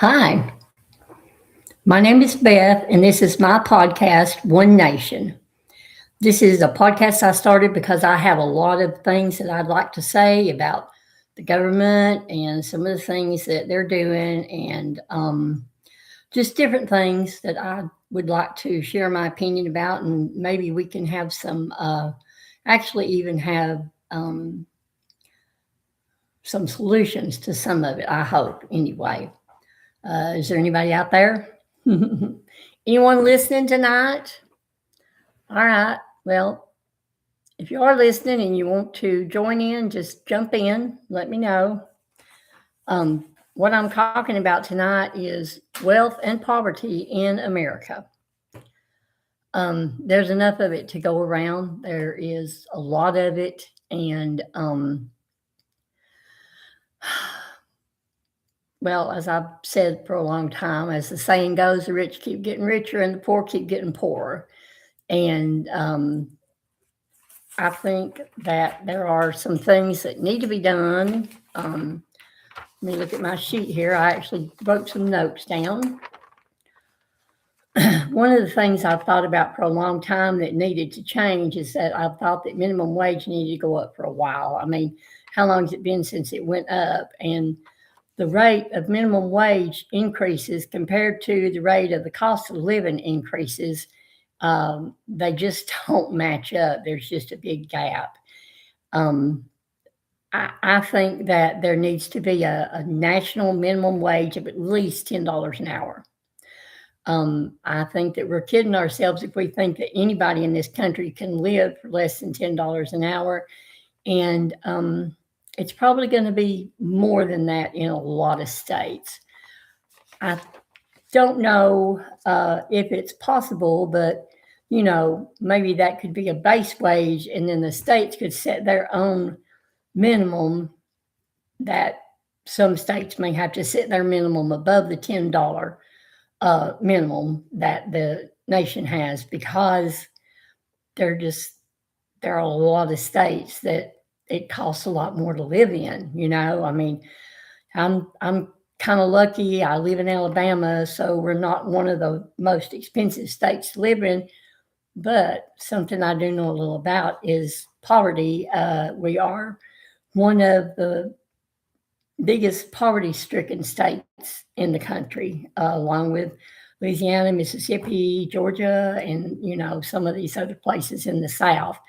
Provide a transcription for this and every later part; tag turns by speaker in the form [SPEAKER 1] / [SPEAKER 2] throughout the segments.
[SPEAKER 1] Hi, my name is Beth, and this is my podcast, One Nation. This is a podcast I started because I have a lot of things that I'd like to say about the government and some of the things that they're doing, and just different things that I would like to share my opinion about, and maybe we can have actually, even have some solutions to some of it, I hope, anyway. Is there anybody out there? Anyone listening tonight? All right. Well, if you are listening and you want to join in, just jump in. Let me know. What I'm talking about tonight is wealth and poverty in America. There's enough of it to go around. There is a lot of it, and well, as I've said for a long time, as the saying goes, the rich keep getting richer and the poor keep getting poorer. And I think that there are some things that need to be done. Let me look at my sheet here. I actually wrote some notes down. One of the things I've thought about for a long time that needed to change is that I've thought that minimum wage needed to go up for a while. I mean, how long has it been since it went up? And the rate of minimum wage increases compared to the rate of the cost of living increases, they just don't match up. There's just a big gap. I think that there needs to be a national minimum wage of at least $10 an hour. I think that we're kidding ourselves if we think that anybody in this country can live for less than $10 an hour. And it's probably going to be more than that in a lot of states. I don't know if it's possible, but maybe that could be a base wage, and then the states could set their own minimum. That some states may have to set their minimum above the $10 minimum that the nation has, because there are a lot of states that it costs a lot more to live in. I mean, I'm kind of lucky. I live in Alabama, so we're not one of the most expensive states to live in. But something I do know a little about is poverty. We are one of the biggest poverty-stricken states in the country, along with Louisiana, Mississippi, Georgia, and some of these other places in the South.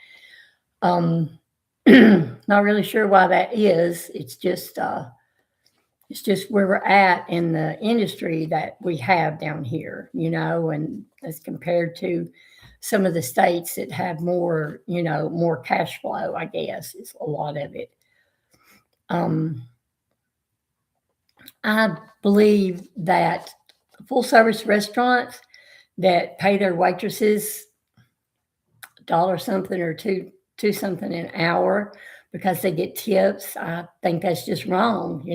[SPEAKER 1] Not really sure why that is. It's just where we're at in the industry that we have down here, and as compared to some of the states that have more, more cash flow, I guess is a lot of it. I believe that full service restaurants that pay their waitresses $1 something or two something an hour because they get tips, I think that's just wrong.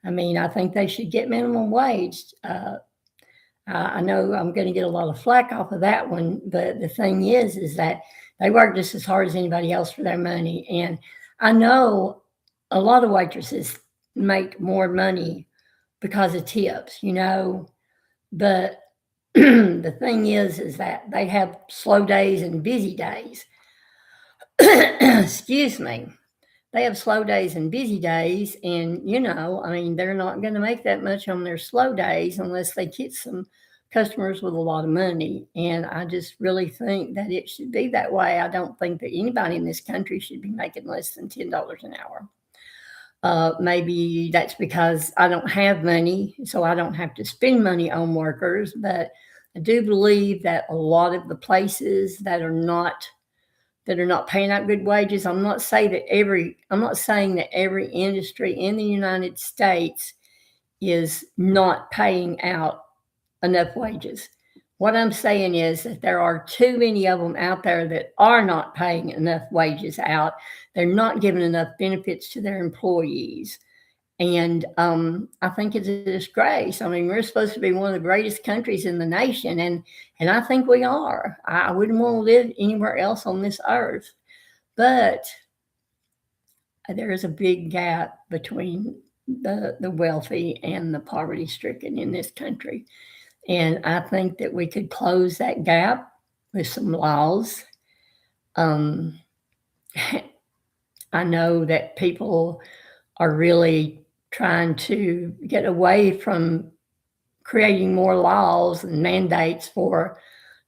[SPEAKER 1] I mean, I think they should get minimum wage. I know I'm going to get a lot of flack off of that one, but the thing is that they work just as hard as anybody else for their money. And I know a lot of waitresses make more money because of tips, but the thing is that they have slow days and busy days. Excuse me. They have slow days and busy days, and I mean, they're not going to make that much on their slow days unless they get some customers with a lot of money. And I just really think that it should be that way. I don't think that anybody in this country should be making less than $10 an hour. Maybe that's because I don't have money, so I don't have to spend money on workers. But I do believe that a lot of the places that are not paying out good wages. I'm not saying that every industry in the United States is not paying out enough wages. What I'm saying is that there are too many of them out there that are not paying enough wages out. They're not giving enough benefits to their employees. And I think it's a disgrace. I mean, we're supposed to be one of the greatest countries in the nation, and I think we are. I wouldn't want to live anywhere else on this earth. But there is a big gap between the wealthy and the poverty stricken in this country. And I think that we could close that gap with some laws. Um, I know that people are really trying to get away from creating more laws and mandates for,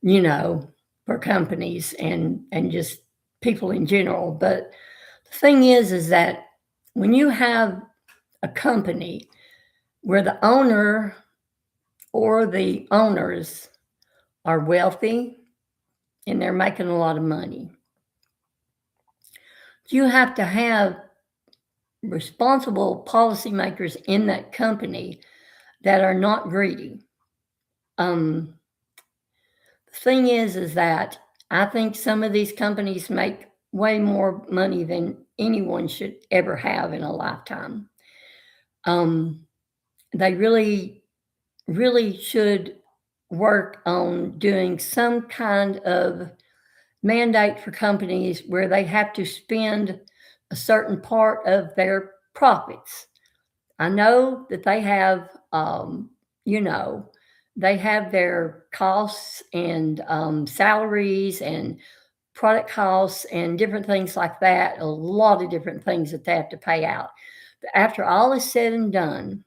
[SPEAKER 1] you know, for companies and just people in general. But the thing is that when you have a company where the owner or the owners are wealthy and they're making a lot of money, you have to have responsible policymakers in that company that are not greedy. The thing is that I think some of these companies make way more money than anyone should ever have in a lifetime. They really, really should work on doing some kind of mandate for companies where they have to spend a certain part of their profits. I know that they have, you know, they have their costs and salaries and product costs and different things like that, a lot of different things that they have to pay out. But after all is said and done,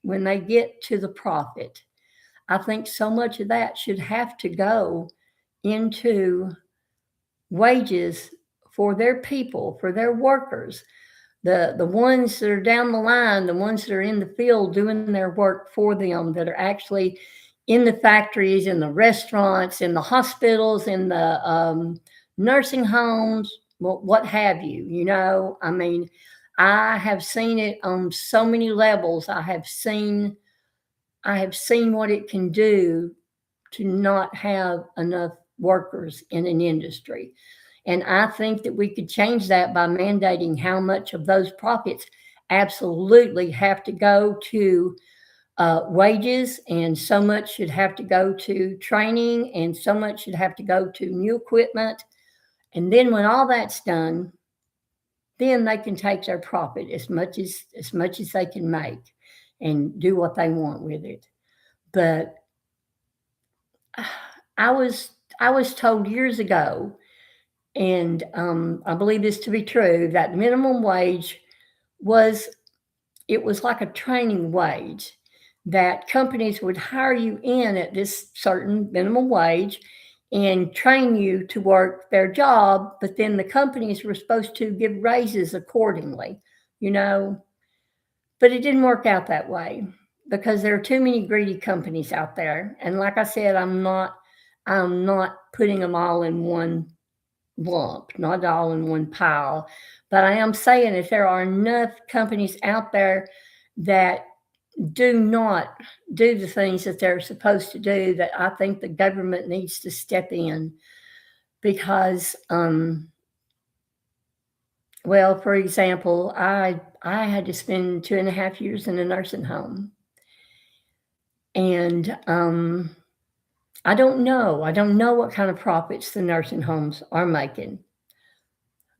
[SPEAKER 1] when they get to the profit, I think so much of that should have to go into wages for their people, for their workers, the ones that are down the line, the ones that are in the field doing their work for them, that are actually in the factories, in the restaurants, in the hospitals, in the nursing homes, what have you. You know, I mean, I have seen it on so many levels. I have seen what it can do to not have enough workers in an industry. And I think that we could change that by mandating how much of those profits absolutely have to go to wages, and so much should have to go to training, and so much should have to go to new equipment. And then when all that's done, then they can take their profit as much as they can make and do what they want with it. But I was told years ago, and I believe this to be true, that minimum wage was it was like a training wage, that companies would hire you in at this certain minimum wage and train you to work their job, but then the companies were supposed to give raises accordingly, you know. But it didn't work out that way because there are too many greedy companies out there. And like I said, I'm not putting them all in one lump, not all in one pile. But I am saying if there are enough companies out there that do not do the things that they're supposed to do, that I think the government needs to step in because, well, for example, I had to spend 2.5 years in a nursing home, and I don't know. I don't know what kind of profits the nursing homes are making,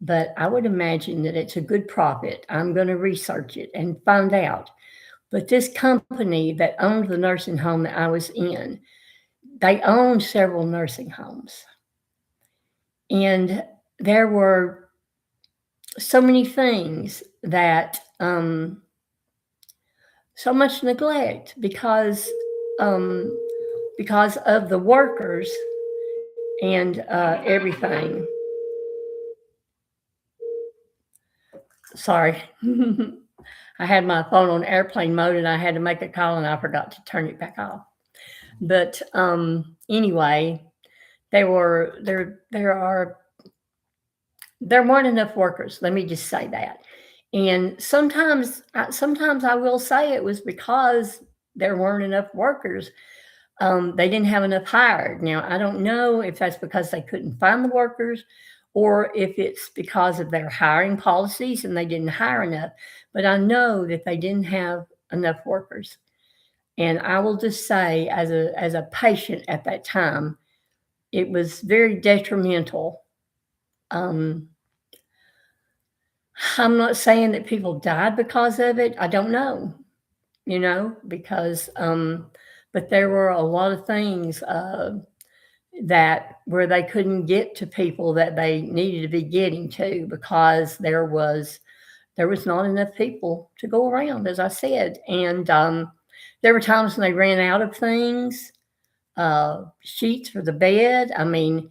[SPEAKER 1] but I would imagine that it's a good profit. I'm going to research it and find out. But this company that owned the nursing home that I was in, they owned several nursing homes. And there were so many things that, so much neglect because of the workers and everything. Sorry. I had my phone on airplane mode and I had to make a call and I forgot to turn it back off. But anyway, there weren't enough workers. Let me just say that. And sometimes I will say it was because there weren't enough workers. They didn't have enough hired. Now, I don't know if that's because they couldn't find the workers or if it's because of their hiring policies and they didn't hire enough. But I know that they didn't have enough workers. And I will just say, as a patient at that time, it was very detrimental. I'm not saying that people died because of it. I don't know, because, but there were a lot of things that where they couldn't get to people that they needed to be getting to because there was not enough people to go around, as I said, and there were times when they ran out of things, sheets for the bed. I mean,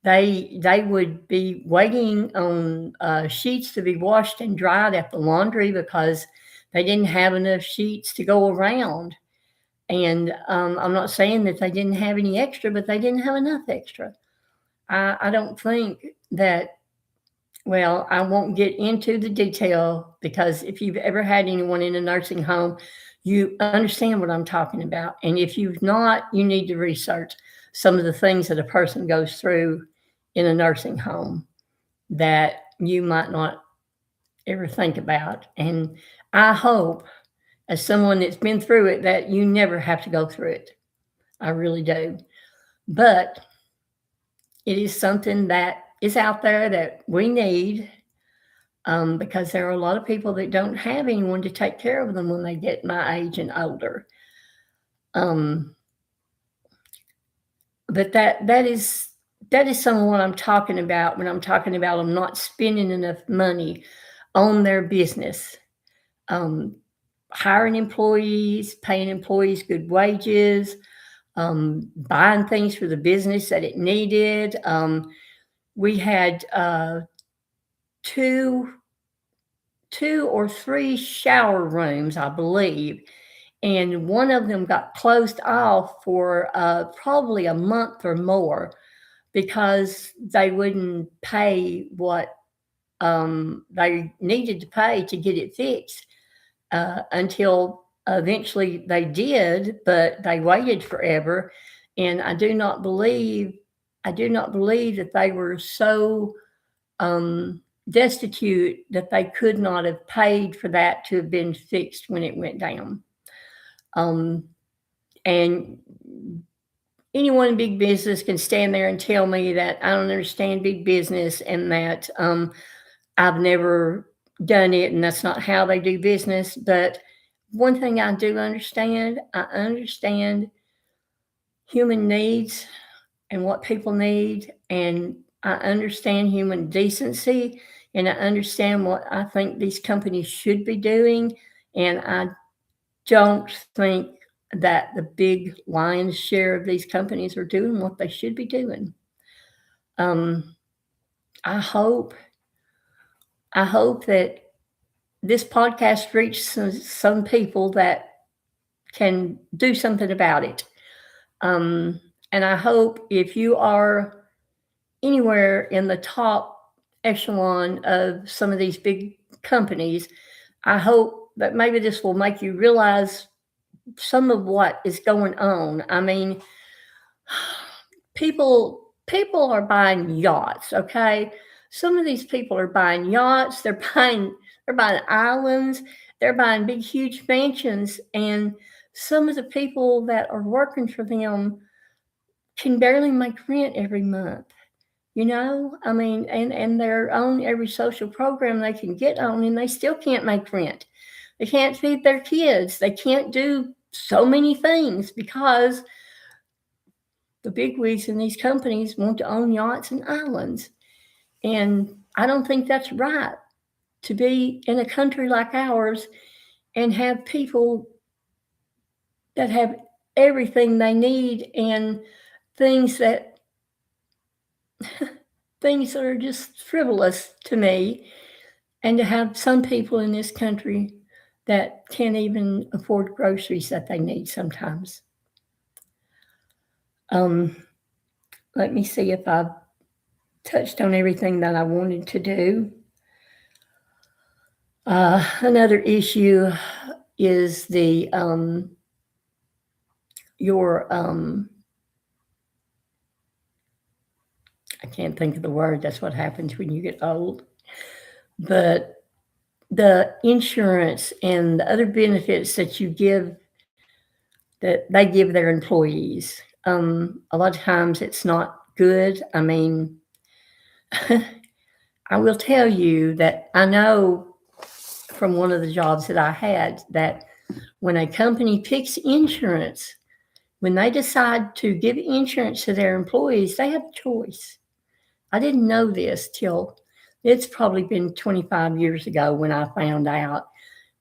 [SPEAKER 1] they would be waiting on, sheets to be washed and dried at the laundry because they didn't have enough sheets to go around, and, I'm not saying that they didn't have any extra, but they didn't have enough extra. I don't think that well, I won't get into the detail because if you've ever had anyone in a nursing home, you understand what I'm talking about, and if you've not, you need to research some of the things that a person goes through in a nursing home that you might not ever think about, and I hope, as someone that's been through it, that you never have to go through it. I really do, but it is something that is out there that we need, because there are a lot of people that don't have anyone to take care of them when they get my age and older. Um, but that is some of what I'm talking about when I'm talking about them not spending enough money on their business. Um, Hiring employees, paying employees good wages, buying things for the business that it needed. We had two or three shower rooms, I believe, and one of them got closed off for probably a month or more because they wouldn't pay what they needed to pay to get it fixed until eventually they did, but they waited forever. And I do not believe that they were so destitute that they could not have paid for that to have been fixed when it went down. Um, and anyone in big business can stand there and tell me that I don't understand big business and that I've never done it and that's not how they do business. But one thing I understand human needs and what people need, and I understand human decency, and I understand what I think these companies should be doing, and I don't think that the big lion's share of these companies are doing what they should be doing. Um, I hope I hope that this podcast reaches some people that can do something about it. Um, and I hope if you are anywhere in the top echelon of some of these big companies, I hope that maybe this will make you realize some of what is going on. I mean, people are buying yachts, okay? Some of these people are buying yachts, they're buying islands, they're buying big huge mansions, and some of the people that are working for them can barely make rent every month. I mean, and they're on every social program they can get on, and they still can't make rent. They can't feed their kids. They can't do so many things because the bigwigs in these companies want to own yachts and islands. And I don't think that's right to be in a country like ours and have people that have everything they need and things that things that are just frivolous to me, and to have some people in this country that can't even afford groceries that they need sometimes. Um, Let me see if I've touched on everything that I wanted to do. Another issue is your I can't think of the word. That's what happens when you get old. But the insurance and the other benefits that they give their employees. A lot of times it's not good. I mean, I will tell you that I know from one of the jobs that I had that when a company picks insurance, when they decide to give insurance to their employees, they have a choice. I didn't know this till it's probably been 25 years ago when I found out.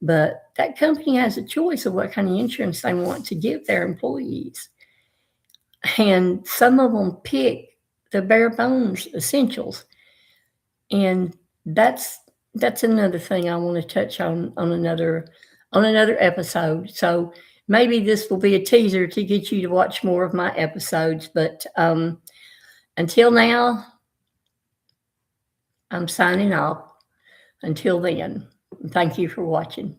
[SPEAKER 1] But that company has a choice of what kind of insurance they want to give their employees. And some of them pick the bare bones essentials. And that's another thing I want to touch on another episode. So maybe this will be a teaser to get you to watch more of my episodes. But until now, I'm signing off. Until then, thank you for watching.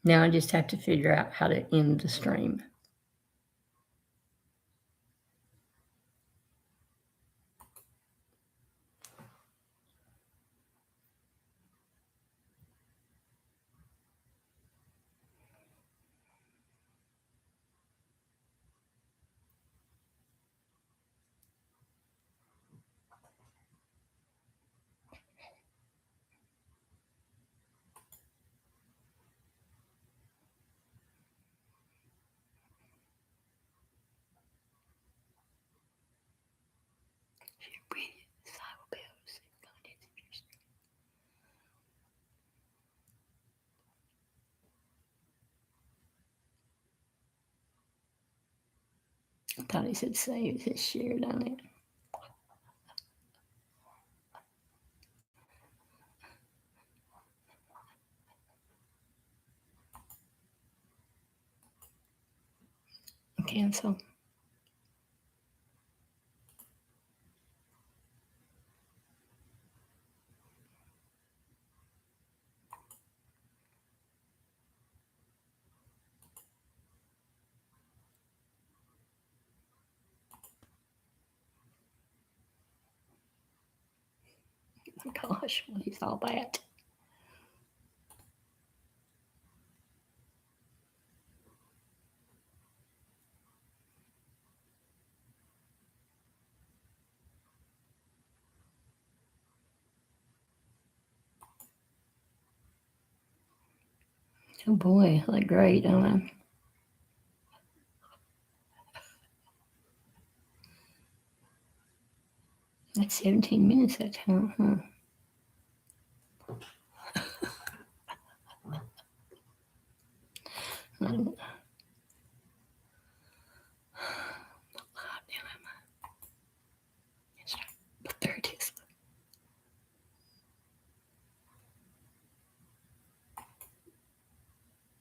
[SPEAKER 1] Now I just have to figure out how to end the stream. I thought it said save. It says shared on it. Cancel. Gosh, what is all that? Oh boy, I look great, don't I? That's 17 minutes that time, huh?